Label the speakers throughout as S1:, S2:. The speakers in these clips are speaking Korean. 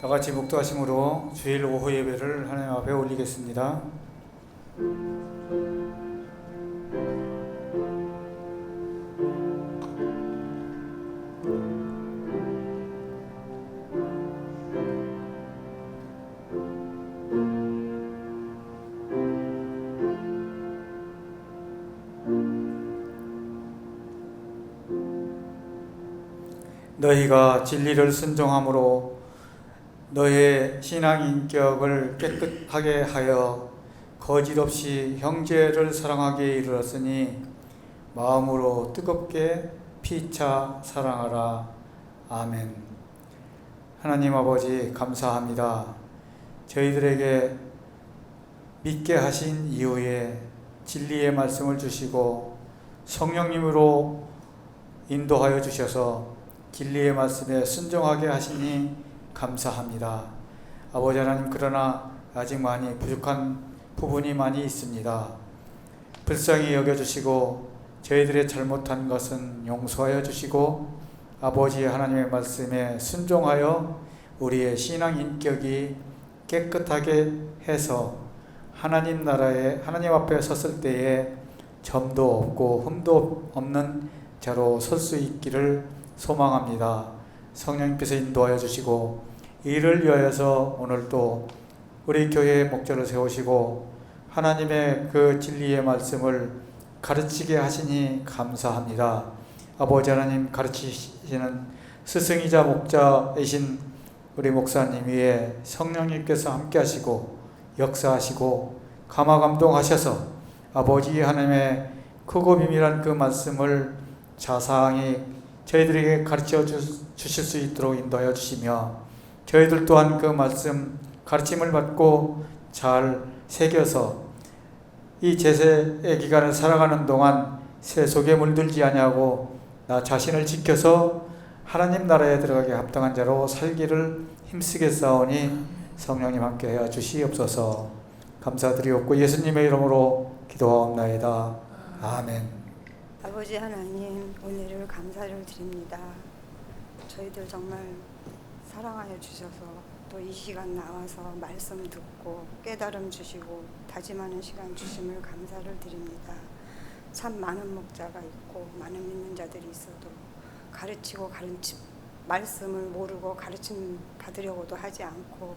S1: 다 같이 목도하심으로 주일 오후 예배를 하나님 앞에 올리겠습니다. 너희가 진리를 순종함으로 너의 신앙 인격을 깨끗하게 하여 거짓 없이 형제를 사랑하게 이르렀으니 마음으로 뜨겁게 피차 사랑하라. 아멘. 하나님 아버지 감사합니다. 저희들에게 믿게 하신 이후에 진리의 말씀을 주시고 성령님으로 인도하여 주셔서 진리의 말씀에 순종하게 하시니 감사합니다. 아버지 하나님, 그러나 아직 많이 부족한 부분이 많이 있습니다. 불쌍히 여겨주시고 저희들의 잘못한 것은 용서하여 주시고 아버지 하나님의 말씀에 순종하여 우리의 신앙 인격이 깨끗하게 해서 하나님 나라에 하나님 앞에 섰을 때에 점도 없고 흠도 없는 자로 설 수 있기를 소망합니다. 성령님께서 인도하여 주시고 이를 위하여서 오늘도 우리 교회의 목자를 세우시고 하나님의 그 진리의 말씀을 가르치게 하시니 감사합니다. 아버지 하나님, 가르치시는 스승이자 목자이신 우리 목사님 위에 성령님께서 함께 하시고 역사하시고 감화감동하셔서 아버지 하나님의 크고 비밀한 그 말씀을 자상히 저희들에게 가르쳐 주실 수 있도록 인도하여 주시며 저희들 또한 그 말씀 가르침을 받고 잘 새겨서 이 제세의 기간을 살아가는 동안 새 속에 물들지 아니하고 나 자신을 지켜서 하나님 나라에 들어가게 합당한 자로 살기를 힘쓰겠사오니 성령님 함께하여 주시옵소서. 감사드리옵고 예수님의 이름으로 기도하옵나이다. 아멘.
S2: 아버지 하나님, 오늘을 감사를 드립니다. 저희들 정말 사랑하여 주셔서 또 이 시간 나와서 말씀 듣고 깨달음 주시고 다짐하는 시간 주심을 감사를 드립니다. 참 많은 목자가 있고 많은 믿는 자들이 있어도 가르치고 말씀을 모르고 가르침 받으려고도 하지 않고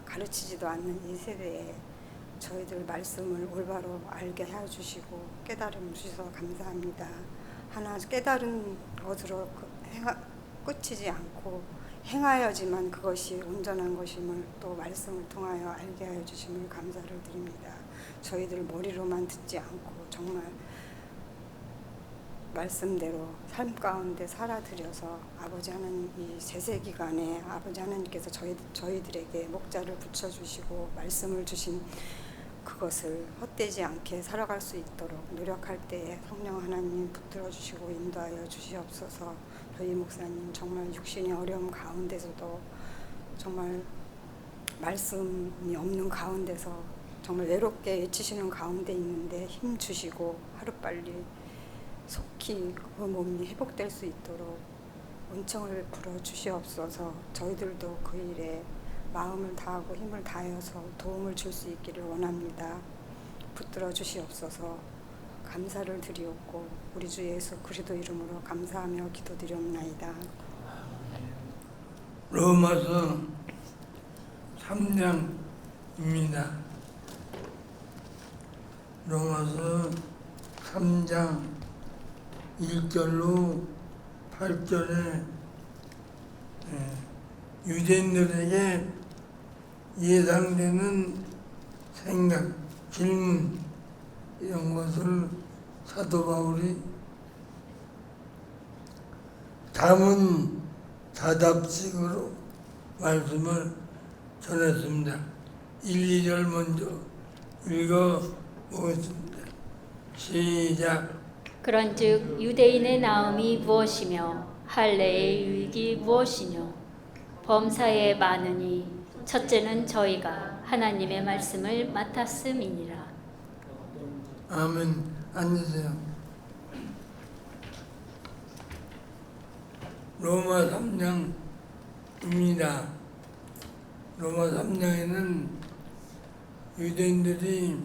S2: 가르치지도 않는 이 세대에 저희들 말씀을 올바로 알게 해주시고 깨달음 주셔서 감사합니다. 하나 깨달은 것으로 끝이지 않고 행하여지만 그것이 온전한 것임을 또 말씀을 통하여 알게 하여 주심을 감사를 드립니다. 저희들 머리로만 듣지 않고 정말 말씀대로 삶 가운데 살아들여서 아버지 하나님 이 제세 기간에 아버지 하나님께서 저희들에게 목자를 붙여주시고 말씀을 주신 그것을 헛되지 않게 살아갈 수 있도록 노력할 때에 성령 하나님 붙들어 주시고 인도하여 주시옵소서. 저희 목사님 정말 육신의 어려움 가운데서도 정말 말씀이 없는 가운데서 정말 외롭게 외치시는 가운데 있는데 힘 주시고 하루빨리 속히 그 몸이 회복될 수 있도록 은총을 베풀어 주시옵소서. 저희들도 그 일에 마음을 다하고 힘을 다하여서 도움을 줄 수 있기를 원합니다. 붙들어 주시옵소서. 감사를 드리옵고 우리 주 예수 그리스도 이름으로 감사하며 기도드리옵나이다.
S3: 로마서 3장입니다. 로마서 3장 1절로 8절에 유대인들에게 예상되는 생각, 질문 이런 것을 사도 바울이 담은 다답식으로 말씀을 전했습니다. 1, 2절 먼저 읽어보겠습니다. 시작.
S4: 그런즉 유대인의 나음이 무엇이며 할례의 유익이 무엇이뇨? 범사에 많으니 첫째는 저희가 하나님의 말씀을 맡았음이니라.
S3: 아멘. 앉으세요. 로마 3장입니다. 로마 3장에는 유대인들이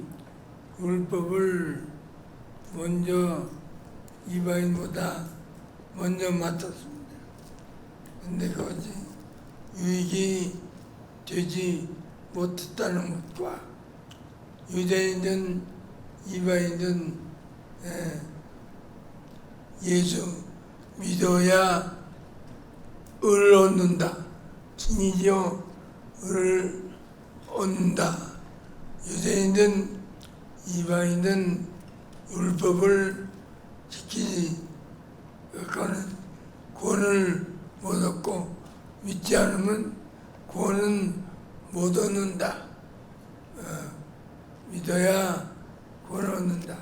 S3: 율법을 먼저 이방인보다 먼저 맡았습니다. 근데 그것이 유익이 되지 못했다는 것과 유대인이든 이방인이든 예수 믿어야 을 얻는다. 칭이죠. 을 얻는다. 유대인이든 이방인이든 율법을 지키지 그거는 구원을 못 얻고 믿지 않으면 구원은 못 얻는다. 믿어야 구원을 얻는다.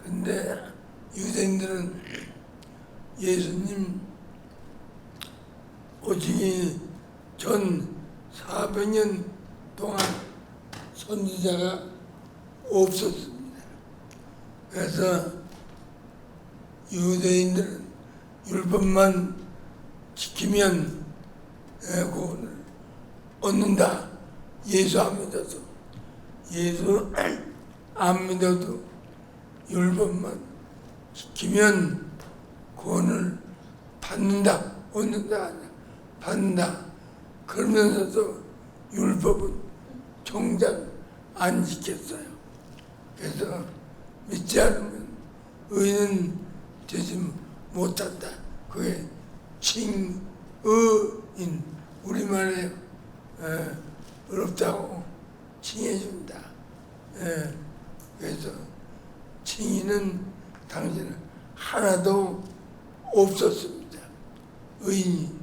S3: 근데 유대인들은 예수님 오시기 전 400년 동안 선지자가 없었습니다. 그래서 유대인들은 율법만 지키면 구원을 얻는다. 예수 안 믿어도 예수 안 믿어도 율법만 지키면 구원을 받는다. 얻는다. 아니야. 받는다. 그러면서도 율법은 정작 안 지켰어요. 그래서 믿지 않으면 의인은 되지 못한다. 그게 칭의인 우리말에 어렵다고 칭해준다. 그래서 칭의는 당신은 하나도 없었습니다. 의인이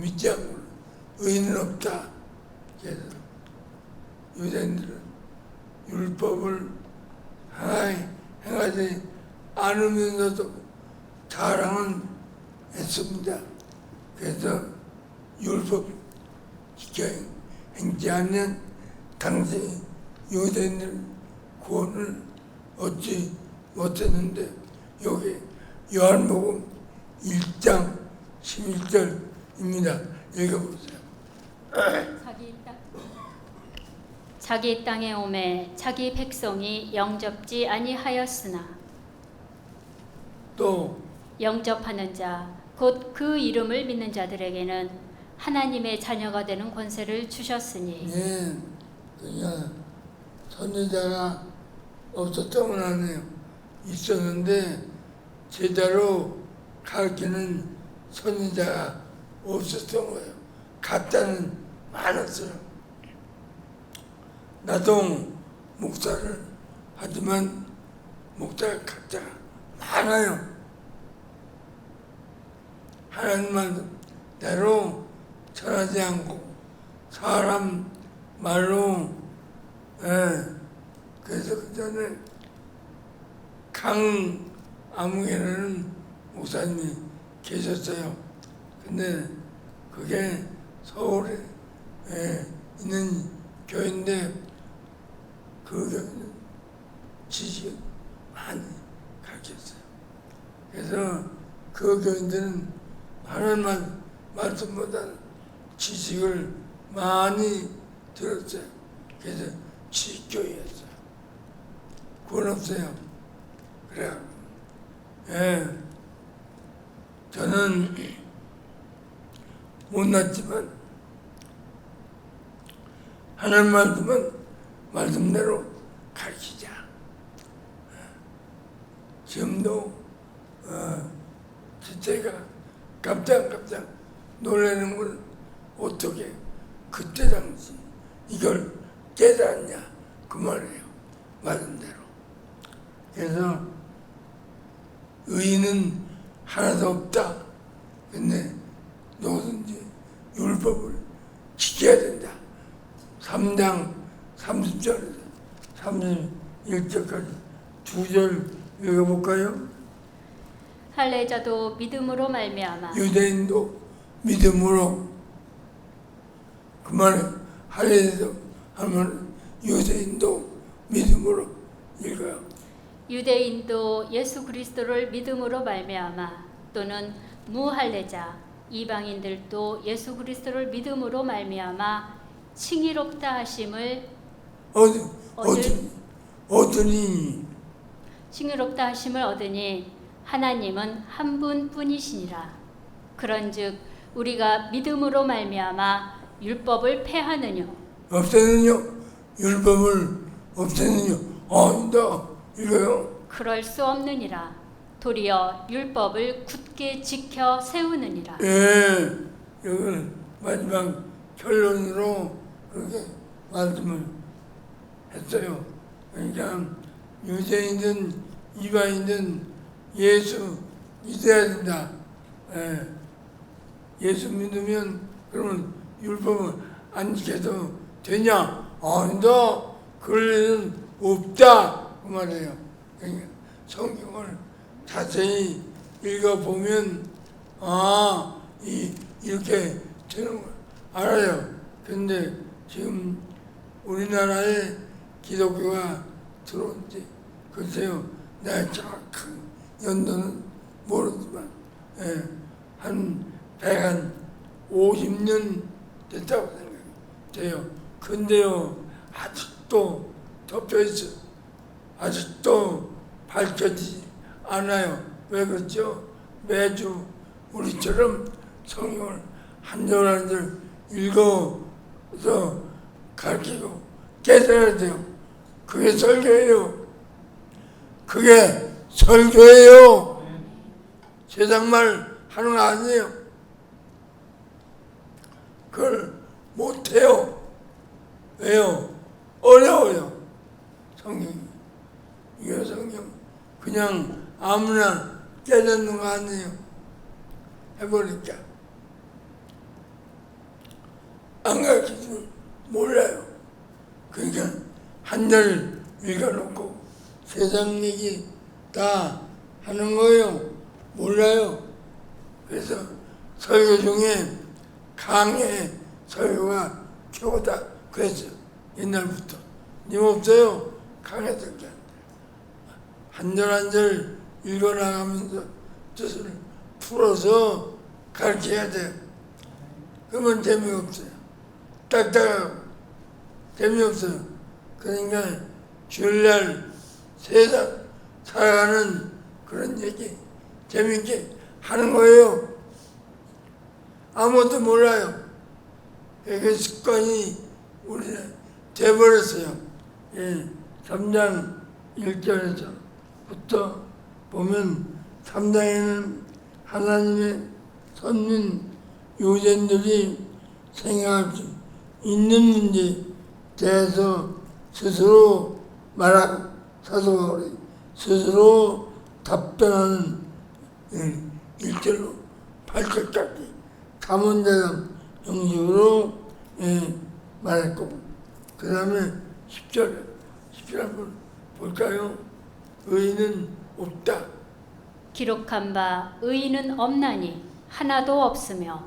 S3: 믿지 않고 의인은 없다. 그래서 유대인들은 율법을 행하지 않으면서도 자랑은 했습니다. 그래서 율법 지켜 행지 않는 당시 유대인들 구원을 얻지 못했는데 여기 요한복음 1장 11절입니다. 읽어보세요.
S4: 자기 땅에 오매 자기 백성이 영접지 아니하였으나
S3: 또
S4: 영접하는 자 곧 그 이름을 믿는 자들에게는 하나님의 자녀가 되는 권세를 주셨으니
S3: 그냥 선지자가 없었던 건 아니에요. 있었는데 제대로 가르치는 선지자가 없었던 거예요. 가짜는 많았어요. 나도 목사를 하지만 목사가 가짜가 많아요. 하나님 말대로 전하지 않고 사람 말로 그래서 그 전에 강아무개라는 목사님이 계셨어요. 근데 그게 서울에 있는 교회인데 그 교회는 지식을 많이 가르쳤어요. 그래서 그 교인들은 하나님 말씀보다는 지식을 많이 들었어요. 그래서 지식교회였어요. 구원 없어요. 그래요. 저는 못났지만 하나님 말씀대로 가르치자. 지금도 제가 깜짝 놀라는 걸 어떻게 그때 당시 이걸 깨달았냐 그 말이에요. 말씀대로. 그래서 의인은 하나도 없다. 근데 누구든지 율법을 지켜야 된다. 3장 30절에서 31절까지 2절 읽어볼까요?
S4: 할례자도 믿음으로 말미암아
S3: 유대인도 믿음으로 그 말에 할례자도 하면 유대인도 믿음으로 읽어요.
S4: 유대인도 예수 그리스도를 믿음으로 말미암아 또는 무할례자 이방인들도 예수 그리스도를 믿음으로 말미암아 칭의롭다 하심을
S3: 얻으니
S4: 칭의롭다 하심을 얻으니 하나님은 한 분뿐이시니라. 그런즉 우리가 믿음으로 말미암아 율법을 폐하느뇨
S3: 없애느뇨? 율법을 없애느뇨? 아니다. 이거요.
S4: 그럴 수 없느니라. 도리어 율법을 굳게 지켜 세우느니라.
S3: 예, 이걸 마지막 결론으로 그렇게 말씀을 했어요. 그러니까 유대인든 이방인든 예수 믿어야 된다. 예, 예수 믿으면 그러면 율법을 안 지켜도 되냐? 아니다. 그럴 일은 없다. 그 말이에요. 그러니까 성경을 자세히 읽어보면 이렇게 되는 걸 알아요. 근데 지금 우리나라에 기독교가 들어온 지 글쎄요, 내가 정확한 연도는 모르지만 한 150년 됐다고 생각돼요. 근데요, 아직도 덮여있어. 아직도 밝혀지지 않아요. 왜 그렇죠? 매주 우리처럼 성경을 한 절 한 절 읽어서 가르치고 깨달아야 돼요. 그게 설교예요. 그게 설교예요. 세상 말 하는 거 아니에요. 그걸 못해요. 왜요? 어려워요. 성경이. 이거 성경 그냥 아무나 깨닫는 거 아니에요. 해보니까 안 가르치면 몰라요. 그러니까 한 절 읽어놓고 세상 얘기 다 하는 거예요. 몰라요. 그래서 설교 중에 강의 설교가 최고다 그랬죠. 옛날부터. 님 없어요? 강의 설교. 한 절 한 절 읽어나가면서 뜻을 풀어서 가르쳐야 돼요. 그러면 재미없어요. 딱딱하고 재미없어요. 그러니까 주일날 세상 살아가는 그런 얘기 재밌게 하는 거예요. 아무것도 몰라요. 그 습관이 우리는 돼버렸어요. 3장 1절에서부터 보면 3장에는 하나님의 선민 유대인들이 생각할 수 있는 문제에 대해서 스스로 말하고 사도 바울이 스스로 답변하는 1절로 8절까지 자문대답 형식으로 말했고, 그 다음에 10절 한번 볼까요? 의인은 없다.
S4: 기록한 바 의인은 없나니 하나도 없으며.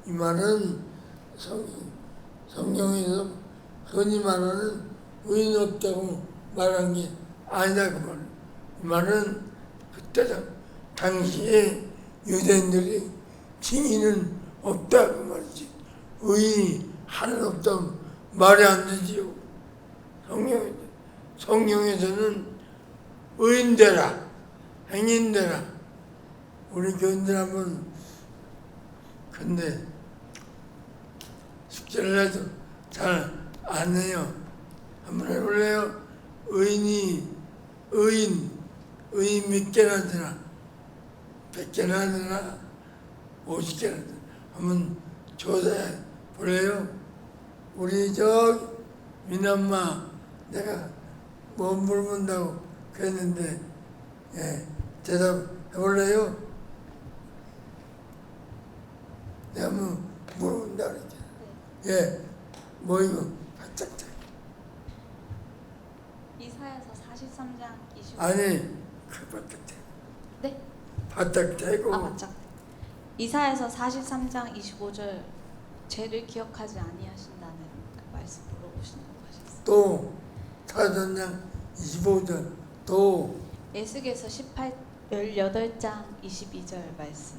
S3: 이 말은 성경에서 흔히 말하는 의인 없다고 말한 게 아니다. 그 말. 이 말은 그때 당시에 유대인들이 증인은 없다 그 말이지. 의인이 하나도 없다고 말이 안 되지요. 성경에서는 의인되라, 행인되라. 우리 교인들 한번 근데 숙제를 해도 잘 안 해요. 한번 해볼래요? 의인 몇 개나 되나? 100개나 되나? 50개나 되나? 한번 조사해 볼래요? 우리 민엄마 내가 뭐 물어본다고 그랬는데 대답해 볼래요? 내가 뭐 물어본다 그랬잖아. 뭐 이거 바짝
S5: 이사야서 43장 25절.
S3: 아니 그 바짝
S5: 네?
S3: 바짝 대고
S5: 바짝. 이사야서 43장 25절. 죄를 기억하지 아니하신다는 그 말씀 물어보시는 거 하셨어요.
S3: 또 사도행전 25절 또
S5: 에스겔서 18장 22절 말씀.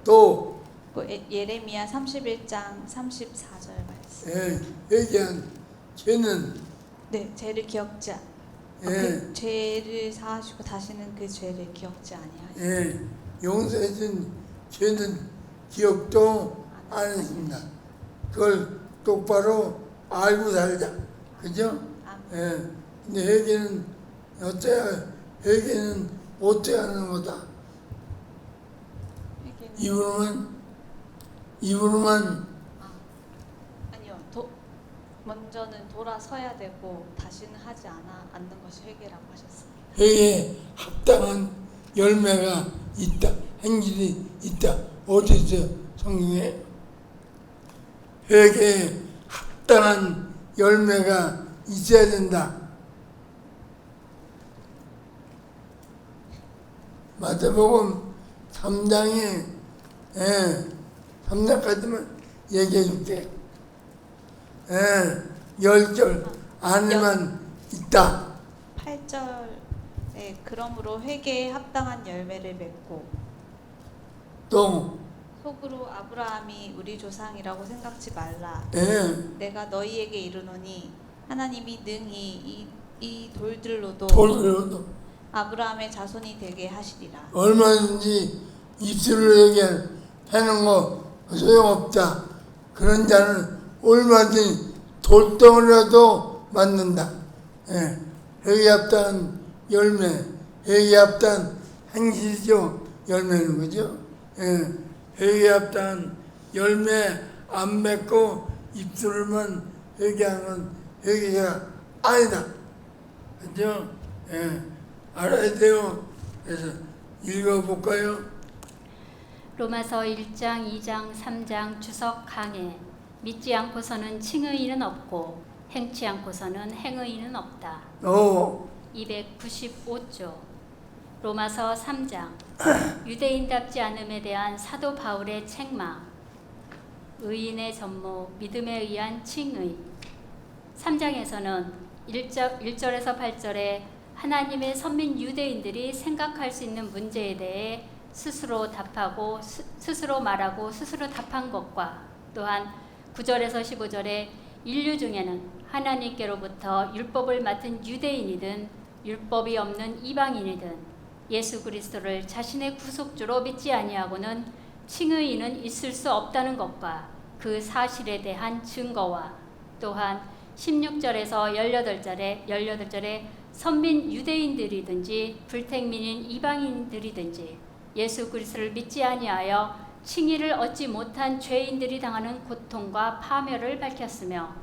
S3: 또
S5: 그 예레미야 31장 34절 말씀.
S3: 회개한 죄는
S5: 네, 죄를 기억지 그 죄를 사하시고 다시는 그 죄를 기억지 아니하시고
S3: 용서해준 죄는 기억도 안 했습니다. 그걸 똑바로 알고 살자. 그죠? 근데 회개는 어때야? 회개는 어떻게 하는 거다? 입으로만
S5: 아니요. 먼저는 돌아서야 되고 다시는 하지 않는 것이 회개라고 하셨습니다.
S3: 회개에 합당한 열매가 있다. 행실이 있다. 어디 있어요? 성경에? 회개에 합당한 열매가 있어야 된다. 마태복음 3장에 3장까지만 얘기해 줄게. 10절 안에만 있다.
S5: 8절에 그러므로 회개에 합당한 열매를 맺고
S3: 또
S5: 속으로 아브라함이 우리 조상이라고 생각지 말라. 내가 너희에게 이르노니 하나님이 능히 이 돌들로도 아브라함의 자손이 되게 하시리라.
S3: 얼마든지 입술로 얘기하는 거 소용없다. 그런 자는 얼마든지 돌덩이라도 맞는다. 회개에 합당한 열매, 회개에 합당한 행실이죠. 열매는 거죠. 회개에 합당한 열매 안 맺고 입술로만 회개하는 회개가 아니다. 그죠? 알아야 돼요. 그래서 읽어볼까요?
S4: 로마서 1장, 2장, 3장 주석 강해. 믿지 않고서는 칭의인은 없고 행치 않고서는 행의인은 없다. 295조. 로마서 3장. 유대인답지 않음에 대한 사도 바울의 책망. 의인의 전모, 믿음에 의한 칭의. 3장에서는 1절에서 8절에 하나님의 선민 유대인들이 생각할 수 있는 문제에 대해 스스로 답하고 스스로 말하고 스스로 답한 것과 또한 9절에서 15절에 인류 중에는 하나님께로부터 율법을 맡은 유대인이든 율법이 없는 이방인이든 예수 그리스도를 자신의 구속주로 믿지 아니하고는 칭의인은 있을 수 없다는 것과 그 사실에 대한 증거와 또한 16절에서 18절에 선민 유대인들이든지 불택민인 이방인들이든지 예수 그리스도를 믿지 아니하여 칭의를 얻지 못한 죄인들이 당하는 고통과 파멸을 밝혔으며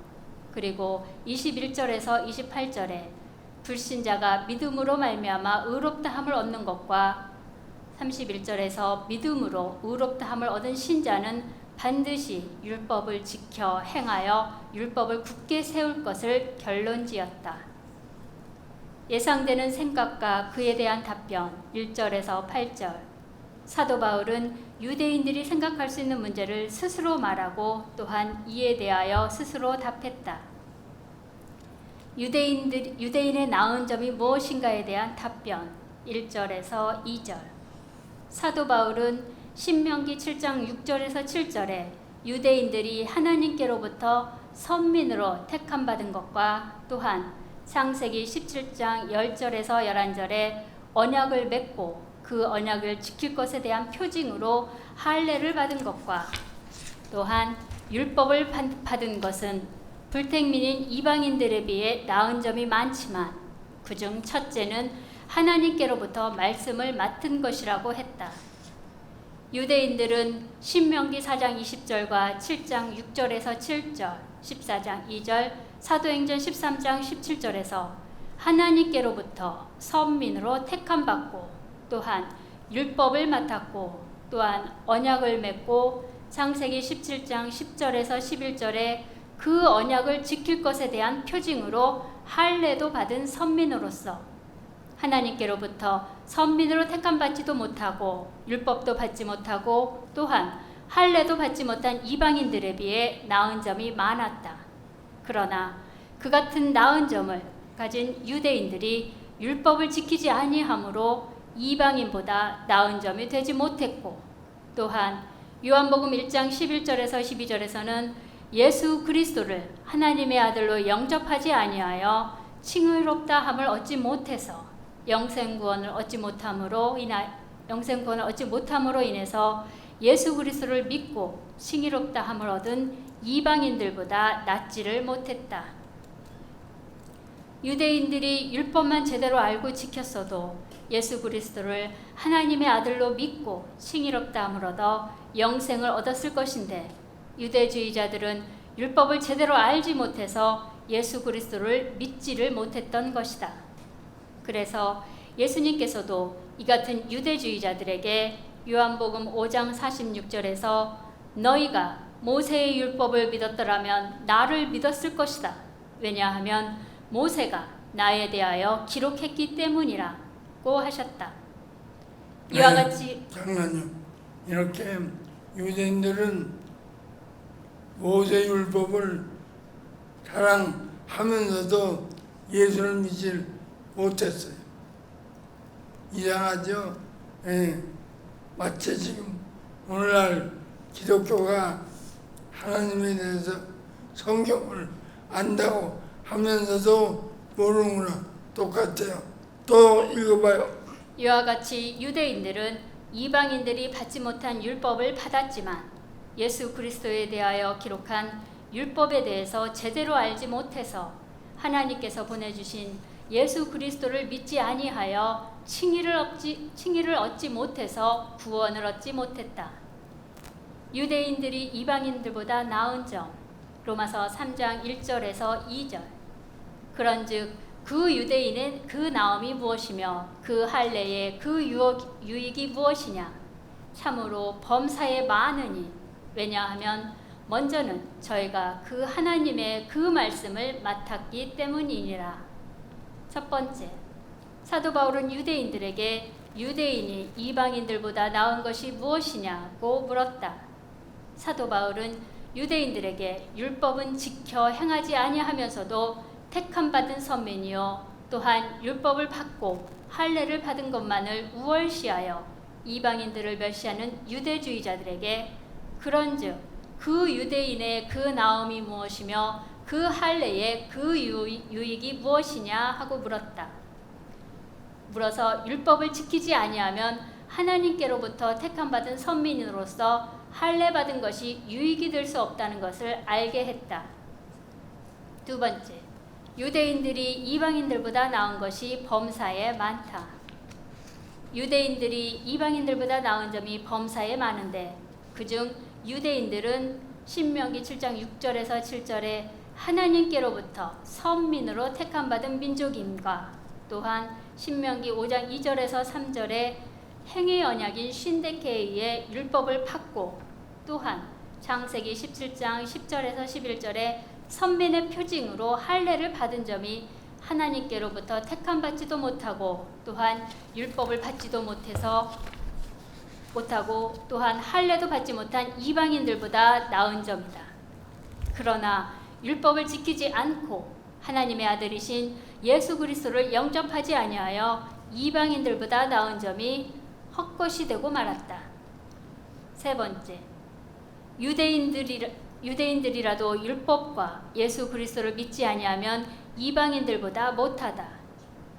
S4: 그리고 21절에서 28절에 불신자가 믿음으로 말미암아 의롭다함을 얻는 것과 31절에서 믿음으로 의롭다함을 얻은 신자는 반드시 율법을 지켜 행하여 율법을 굳게 세울 것을 결론지었다. 예상되는 생각과 그에 대한 답변 1절에서 8절. 사도 바울은 유대인들이 생각할 수 있는 문제를 스스로 말하고 또한 이에 대하여 스스로 답했다. 유대인의 나은 점이 무엇인가에 대한 답변 1절에서 2절. 사도 바울은 신명기 7장 6절에서 7절에 유대인들이 하나님께로부터 선민으로 택함받은 것과 또한 창세기 17장 10절에서 11절에 언약을 맺고 그 언약을 지킬 것에 대한 표징으로 할례를 받은 것과 또한 율법을 받은 것은 불택민인 이방인들에 비해 나은 점이 많지만 그중 첫째는 하나님께로부터 말씀을 맡은 것이라고 했다. 유대인들은 신명기 4장 20절과 7장 6절에서 7절, 14장 2절, 사도행전 13장 17절에서 하나님께로부터 선민으로 택함받고 또한 율법을 맡았고 또한 언약을 맺고 창세기 17장 10절에서 11절에 그 언약을 지킬 것에 대한 표징으로 할례도 받은 선민으로서 하나님께로부터 선민으로 택함받지도 못하고 율법도 받지 못하고 또한 할례도 받지 못한 이방인들에 비해 나은 점이 많았다. 그러나 그 같은 나은 점을 가진 유대인들이 율법을 지키지 아니하므로 이방인보다 나은 점이 되지 못했고 또한 요한복음 1장 11절에서 12절에서는 예수 그리스도를 하나님의 아들로 영접하지 아니하여 칭의롭다 함을 얻지 못해서 영생구원을 얻지 못함으로 인해서 예수 그리스도를 믿고 칭의롭다 함을 얻은 이방인들보다 낫지를 못했다. 유대인들이 율법만 제대로 알고 지켰어도 예수 그리스도를 하나님의 아들로 믿고 칭의롭다 함을 얻어 영생을 얻었을 것인데, 유대주의자들은 율법을 제대로 알지 못해서 예수 그리스도를 믿지를 못했던 것이다. 그래서 예수님께서도 이 같은 유대주의자들에게 요한복음 5장 46절에서 너희가 모세의 율법을 믿었더라면 나를 믿었을 것이다. 왜냐하면 모세가 나에 대하여 기록했기 때문이라고 하셨다. 이와 같이
S3: 장로님, 이렇게 유대인들은 모세 율법을 자랑하면서도 예수를 믿지 못했어요. 이상하죠? 마치 지금 오늘날 기독교가 하나님에 대해서 성경을 안다고 하면서도 모르는구나. 똑같아요. 또 읽어봐요.
S4: 이와 같이 유대인들은 이방인들이 받지 못한 율법을 받았지만 예수 그리스도에 대하여 기록한 율법에 대해서 제대로 알지 못해서 하나님께서 보내주신 예수 그리스도를 믿지 아니하여 칭의를 얻지 못해서 구원을 얻지 못했다. 유대인들이 이방인들보다 나은 점, 로마서 3장 1절에서 2절. 그런즉 그 유대인은 그 나음이 무엇이며 그 할례의 그 유익이 무엇이냐? 참으로 범사에 많으니, 왜냐하면 먼저는 저희가 그 하나님의 그 말씀을 맡았기 때문이니라. 첫 번째, 사도 바울은 유대인들에게 유대인이 이방인들보다 나은 것이 무엇이냐고 물었다. 사도 바울은 유대인들에게 율법은 지켜 행하지 아니하면서도 택함 받은 선민이요 또한 율법을 받고 할례를 받은 것만을 우월시하여 이방인들을 멸시하는 유대주의자들에게 그런즉 그 유대인의 그 나음이 무엇이며 그 할례의 그 유익이 무엇이냐 하고 물어서 율법을 지키지 아니하면 하나님께로부터 택함 받은 선민으로서 할례 받은 것이 유익이 될 수 없다는 것을 알게 했다. 두 번째, 유대인들이 이방인들보다 나은 것이 범사에 많다. 유대인들이 이방인들보다 나은 점이 범사에 많은데 그중 유대인들은 신명기 7장 6절에서 7절에 하나님께로부터 선민으로 택함받은 민족임과 또한 신명기 5장 2절에서 3절에 행의 언약인 신데케에 의해 율법을 받고 또한 창세기 17장 10절에서 11절에 선민의 표징으로 할례를 받은 점이 하나님께로부터 택함받지도 못하고 또한 율법을 받지도 못하고 또한 할례도 받지 못한 이방인들보다 나은 점이다. 그러나 율법을 지키지 않고 하나님의 아들이신 예수 그리스도를 영접하지 아니하여 이방인들보다 나은 점이 헛것이 되고 말았다. 세 번째, 유대인들이라도 율법과 예수 그리스도를 믿지 아니하면 이방인들보다 못하다.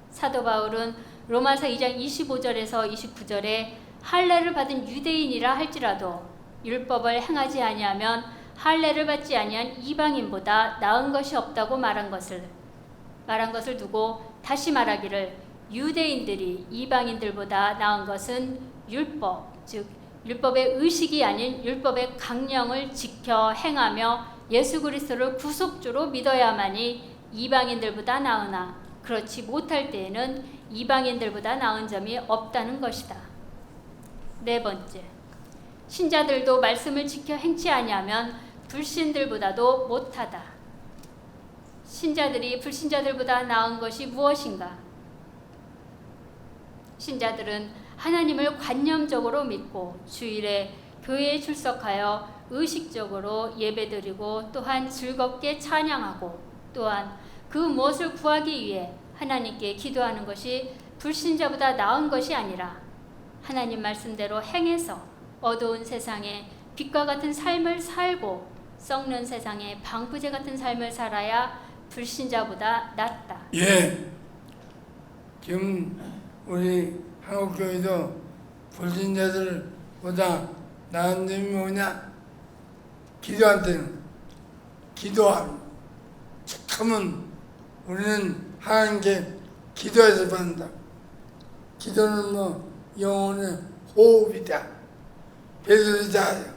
S4: 사도 바울은 로마서 2장 25절에서 29절에 할례를 받은 유대인이라 할지라도 율법을 행하지 아니하면 할례를 받지 아니한 이방인보다 나은 것이 없다고 말한 것을 두고 다시 말하기를 유대인들이 이방인들보다 나은 것은 율법, 즉 율법의 의식이 아닌 율법의 강령을 지켜 행하며 예수 그리스도를 구속주로 믿어야만이 이방인들보다 나으나 그렇지 못할 때에는 이방인들보다 나은 점이 없다는 것이다. 네 번째, 신자들도 말씀을 지켜 행치 아니하면 불신들보다도 못하다. 신자들이 불신자들보다 나은 것이 무엇인가? 신자들은 하나님을 관념적으로 믿고 주일에 교회에 출석하여 의식적으로 예배드리고 또한 즐겁게 찬양하고 또한 그 무엇을 구하기 위해 하나님께 기도하는 것이 불신자보다 나은 것이 아니라 하나님 말씀대로 행해서 어두운 세상에 빛과 같은 삶을 살고 썩는 세상에 방부제 같은 삶을 살아야 불신자보다 낫다.
S3: 예. 지금 우리 한국교회도 불신자들보다 나은 점이 뭐냐? 기도할 때는 기도하는 하면 우리는 하나님께 기도해서 받는다. 기도는 뭐 영혼의 호흡이다. 베드로다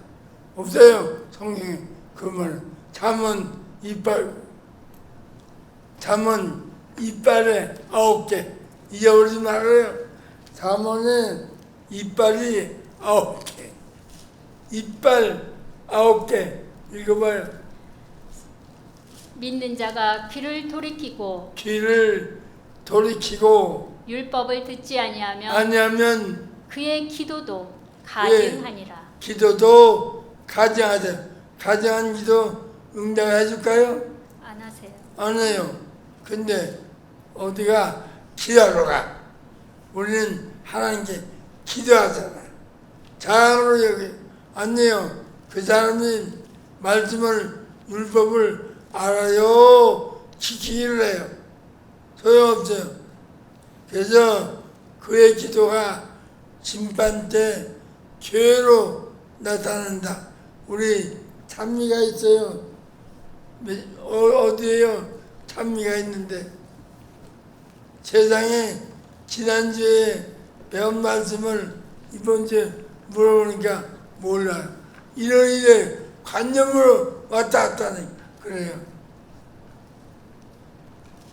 S3: 없어요 성경에 그 말은. 잠언 이빨, 잠언 이빨에 9개 잊어버리지 말아요. 잠언에 이빨이 9개, 이빨 9개 읽어봐요.
S4: 믿는 자가 귀를 돌이키고
S3: 귀를 돌이키고
S4: 율법을 듣지 아니하면
S3: 아니하면
S4: 그의 기도도 가증하니라.
S3: 기도도 가증하자. 가증한 기도 응답해 줄까요?
S4: 안 하세요.
S3: 안 해요. 근데 어디가 기도하러 가. 우리는 하나님께 기도하잖아. 자랑으로 여기 안 해요. 그 사람이 말씀을 율법을 알아요. 지키기를 해요. 소용없어요. 그래서 그의 기도가 심판 때 죄로 나타난다. 우리 찬미가 있어요. 어디에요? 찬미가 있는데 세상에 지난주에 배운 말씀을 이번 주에 물어보니까 몰라요. 이래 관념으로 왔다 갔다 하네. 그래요.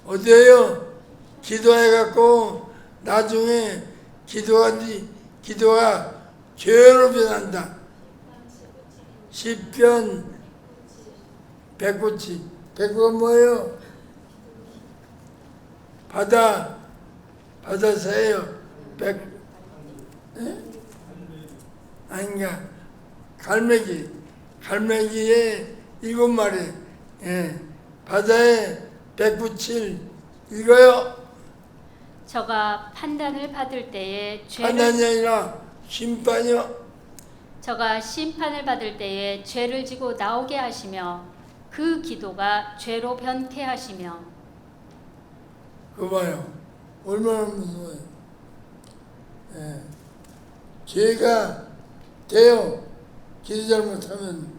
S3: 어디에요? 기도해갖고 나중에 기도가 죄로 변한다. 10편 109치. 109가 뭐예요? 바다새예요. 아닌가? 갈매기의 7마리. 예. 바다에 197 이거요.
S4: 저가 판단을 받을 때에
S3: 판단이 아니라 심판이요.
S4: 저가 심판을 받을 때에 죄를 지고 나오게 하시며 그 기도가 죄로 변케 하시며.
S3: 그거 봐요. 얼마나 무서워요. 예. 죄가 돼요. 기도 잘못하면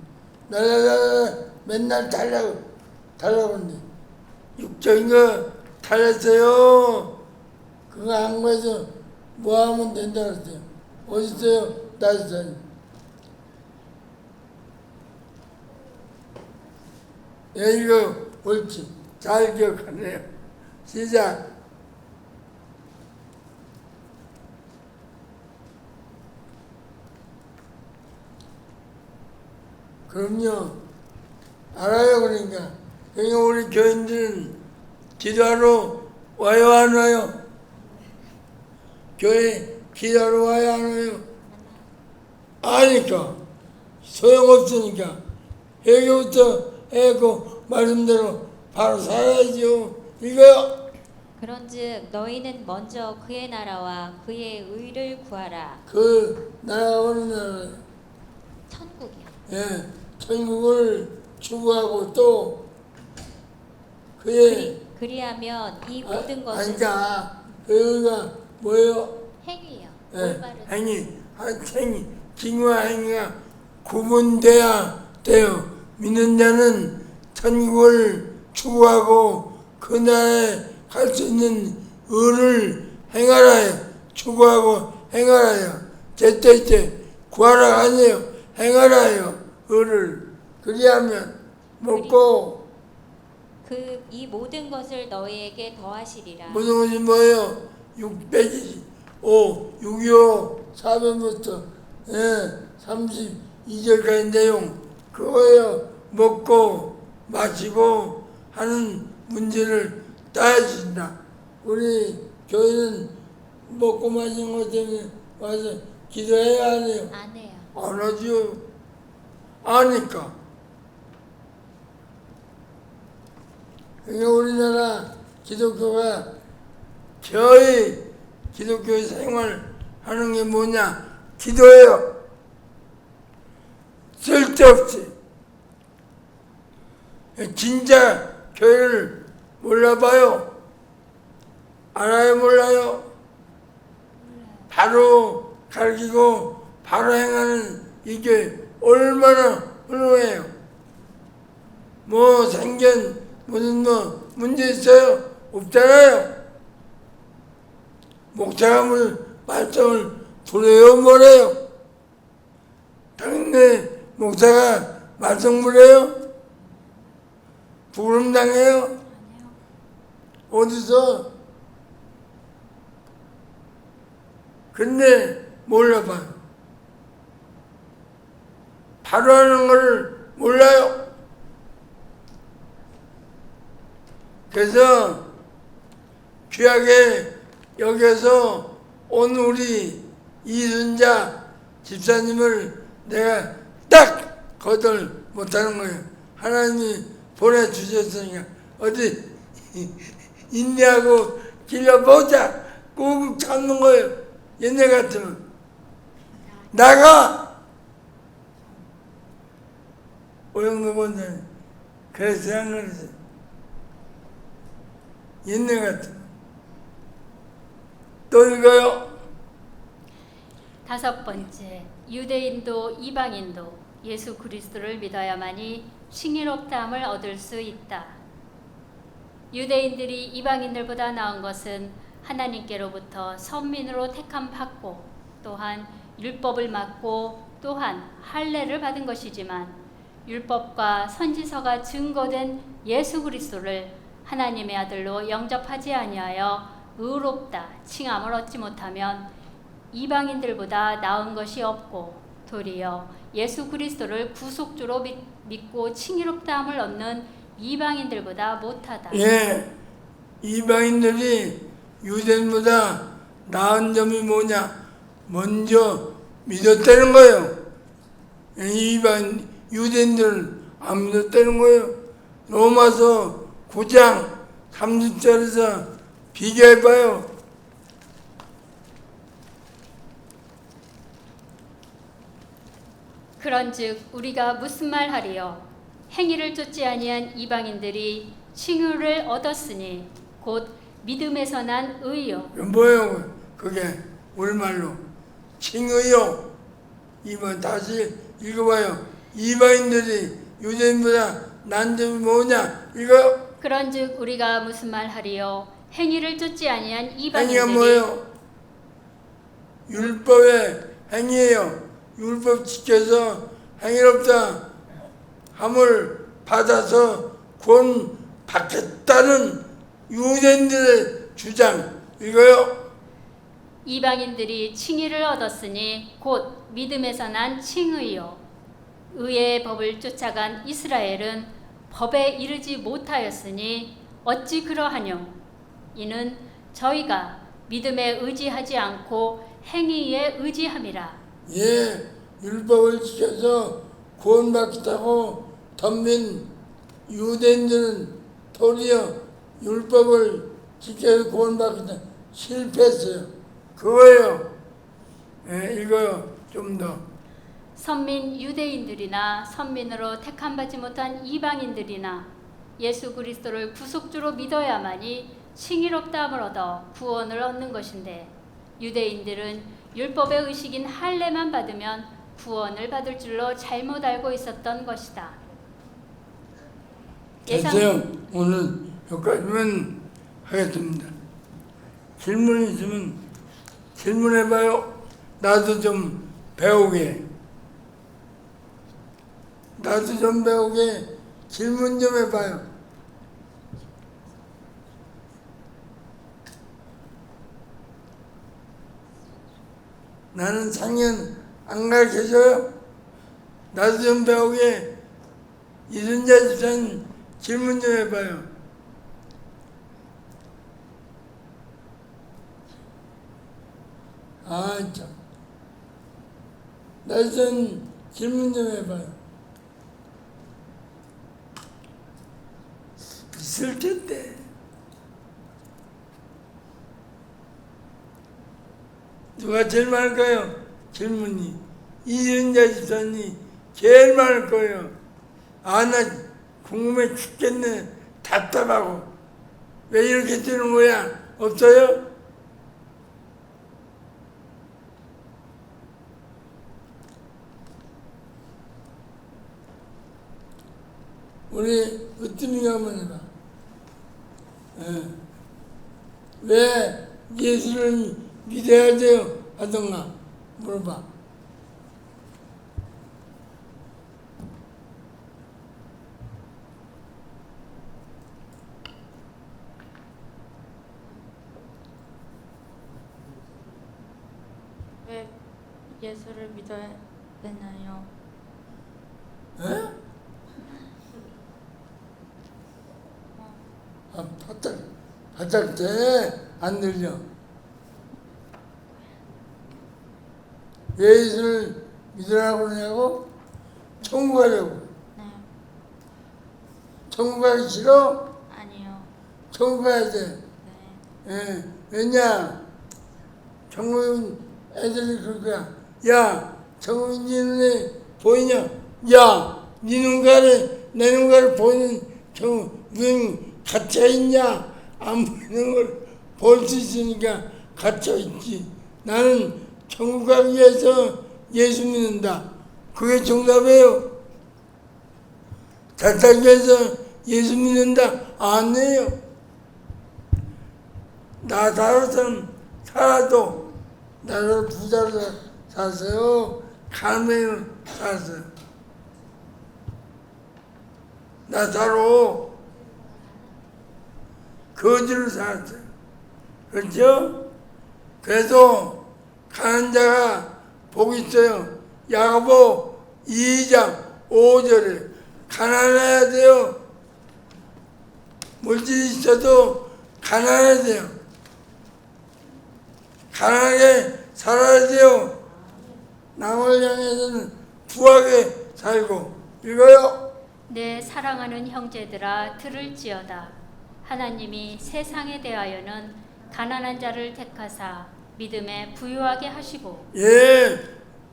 S3: 맨날 달라고 하는데 육적인 거 달렸어요. 그거 안 구해서 뭐 하면 된다 그랬어요. 어디 있어요? 나지사님. 이거 옳지. 잘 기억하네요. 시작. 그럼요. 알아요. 그러니까 우리 교인들은 기도하러 와요 안 와요? 교회 기도하러 와요 안 와요? 아니까 소용없으니까 여기부터 해고 말씀대로 바로 살아야죠. 이거요.
S6: 그런즉 너희는 먼저 그의 나라와 그의 의를 구하라.
S3: 그 나라가 어느 나라예요?
S6: 천국이요.
S3: 예, 천국을 추구하고 또 그의
S6: 그리하면 이 모든 것은
S3: 아니까 그가 뭐예요?
S6: 행위요.
S3: 예,
S6: 올바른
S3: 행위, 징후와 행위가 구분돼야 돼요. 믿는 자는 천국을 추구하고 그 나라에 갈 수 있는 의를 행하라요. 추구하고 행하라요. 제때 구하라 아니에요. 행하라요. 의를. 그리하면 먹고
S6: 이 모든 것을 너희에게 더하시리라.
S3: 모든 것이 뭐예요? 625, 625, 4번부터 32절까지 내용 그거예요. 먹고 마시고 하는 문제를 따지신다. 우리 교회는 먹고 마시는 것 때문에 와서 기도해야 안 해요?
S6: 안 해요.
S3: 안 하죠. 아니까. 그러니까 우리나라 기독교가 저희 기독교 생활하는 게 뭐냐? 기도예요. 쓸데없이 진짜 교회를 몰라봐요. 알아요, 몰라요? 바로 가르치고 바로 행하는 이게 얼마나 훌륭해요. 뭐 생전 무슨 뭐 문제 있어요? 없잖아요. 목사가 말씀을 부려요, 뭐래요? 당연히 목사가 말씀 부려요? 부름 당해요? 어디서? 근데 몰라봐요. 바로 하는 걸 몰라요. 그래서 귀하게 여기서 온 우리 이순자 집사님을 내가 딱 거절 못하는 거예요. 하나님이 보내주셨으니까 어디 인내하고 길러보자 꾹 참는 거예요. 옛날 같으면 나가! 오영도 본사님 그래서 한 거지. 옛날 같으면 또 읽어요.
S4: 5번째, 유대인도 이방인도 예수 그리스도를 믿어야만이 칭의롭다함을 얻을 수 있다. 유대인들이 이방인들보다 나은 것은 하나님께로부터 선민으로 택함 받고 또한 율법을 맡고 또한 할례를 받은 것이지만 율법과 선지서가 증거된 예수 그리스도를 하나님의 아들로 영접하지 아니하여 의롭다 칭함을 얻지 못하면 이방인들보다 나은 것이 없고 도리어 예수 그리스도를 구속주로 믿고 칭의롭다함을 얻는 이방인들보다 못하다.
S3: 예, 이방인들이 유대인보다 나은 점이 뭐냐? 먼저 믿었다는 거예요. 이방 유대인들은 안 믿었다는 거예요. 로마서 9장 30절에서 비교해봐요.
S4: 그런즉 우리가 무슨 말하리요? 행위를 쫓지 아니한 이방인들이 칭의를 얻었으니 곧 믿음에서 난 의요.
S3: 뭐예요? 그게 우리말로 칭의요. 이번 다시 읽어봐요. 이방인들이 유대인보다 난 점이 뭐냐? 읽어요.
S4: 그런즉 우리가 무슨 말하리요? 행위를 쫓지 아니한
S3: 행위가
S4: 이방인들이
S3: 뭐예요? 율법의 행위예요. 율법 지켜서 행위롭다 함을 받아서 구원 받겠다는 유대인들의 주장. 이거요.
S4: 이방인들이 칭의를 얻었으니 곧 믿음에서 난 칭의요. 의의 법을 쫓아간 이스라엘은 법에 이르지 못하였으니 어찌 그러하뇨? 이는 저희가 믿음에 의지하지 않고 행위에 의지함이라.
S3: 예, 율법을 지켜서 구원받겠다고 덤빈 유대인들은 도리어 율법을 지켜서 구원받겠다 실패했어요. 그거예요. 예, 이거요. 좀 더.
S4: 선민 유대인들이나 선민으로 택함받지 못한 이방인들이나 예수 그리스도를 구속주로 믿어야만이 칭의롭다함을 얻어 구원을 얻는 것인데 유대인들은 율법의 의식인 할례만 받으면 구원을 받을 줄로 잘못 알고 있었던 것이다.
S3: 됐어요. 오늘 여기까지만 하겠습니다. 질문 있으면 질문해봐요. 나도 좀 배우게. 나도 좀 배우게 질문 좀 해봐요. 나는 상연 안 가르쳐줘요. 나도 좀 배우게 이순자 집사님 질문 좀 해봐요. 아, 참. 나도 좀 질문 좀 해봐요. 있을 텐데. 누가 제일 많을까요? 질문이. 이순자 집사님 제일 많을 거예요. 아, 나 궁금해 죽겠네. 답답하고. 왜 이렇게 되는 거야? 없어요? 우리 으뜸이가 한번 해봐. 왜 예수를 믿어야 돼요? 하던가 물어봐.
S5: 왜 예수를 믿어야 되나요?
S3: 에? 아, 바짝 돼. 안 들려. 왜 예수를 믿으라고 그러냐고? 천국 가려고.
S5: 네.
S3: 천국 가기 싫어?
S5: 아니요.
S3: 천국 가야 돼.
S5: 네.
S3: 예. 왜냐? 천국은 애들이 그럴 거야. 야, 천국이 네 눈에 보이냐? 야, 네 눈가를, 내 눈가를 보이는 천국, 눈 갇혀있냐? 안 보이는 걸 볼 수 있으니까 갇혀있지. 나는 천국 가기 위해서 예수 믿는다. 그게 정답이에요. 잘 살기 위해서 예수 믿는다. 아니에요. 나 다른 살아도 나를 부자로 살았어요. 가난해로 살았어요. 나 다로 거지로 살았어요. 그렇죠? 그래도 가난한 자가 복이 있어요. 야고보 2장 5절에 가난해야 돼요. 물질이 있어도 가난해야 돼요. 가난하게 살아야 돼요. 남을 향해서는 부하게 살고. 읽어요.
S4: 내 사랑하는 형제들아 들을지어다. 하나님이 세상에 대하여는 가난한 자를 택하사 믿음에 부유하게 하시고
S3: 예,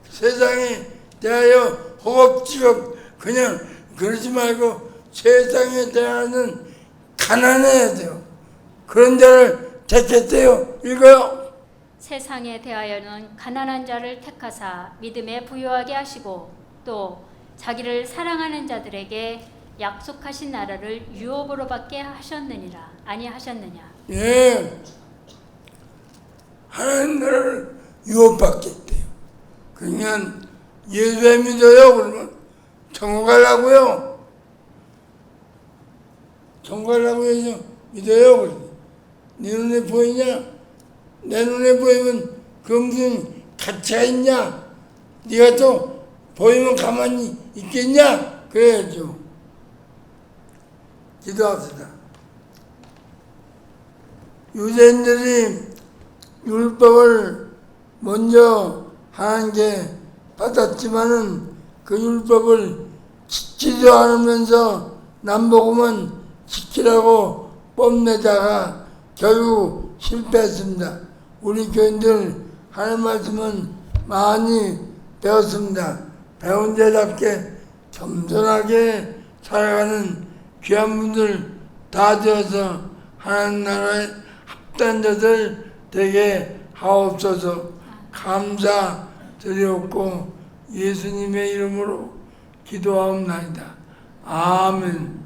S3: 세상에 대하여 허겁지겁 그냥 그러지 말고 세상에 대하여는 가난해야 돼요. 그런 자를 택했대요. 읽어요.
S4: 세상에 대하여는 가난한 자를 택하사 믿음에 부유하게 하시고 또 자기를 사랑하는 자들에게 약속하신 나라를 유업으로 받게 하셨느니라. 아니하셨느냐.
S3: 예, 하나님 나라를 유업받겠대요. 그러면 예수에 믿어요. 그러면 천국 가려고요. 천국 가려고 해서 믿어요. 그러면 네 눈에 보이냐? 내 눈에 보이면 그 무슨 가치가 있냐? 네가 또 보이면 가만히 있겠냐? 그래야죠. 기도합시다. 유대인들이 율법을 먼저 하나님께 받았지만은 그 율법을 지키지도 않으면서 남복음은 지키라고 뽐내다가 결국 실패했습니다. 우리 교인들 하는 말씀은 많이 배웠습니다. 배운 자답게 겸손하게 살아가는 귀한 분들 다 되어서 하나님 나라에 합당한 자들 되게 하옵소서. 감사드렸고 예수님의 이름으로 기도하옵나이다. 아멘.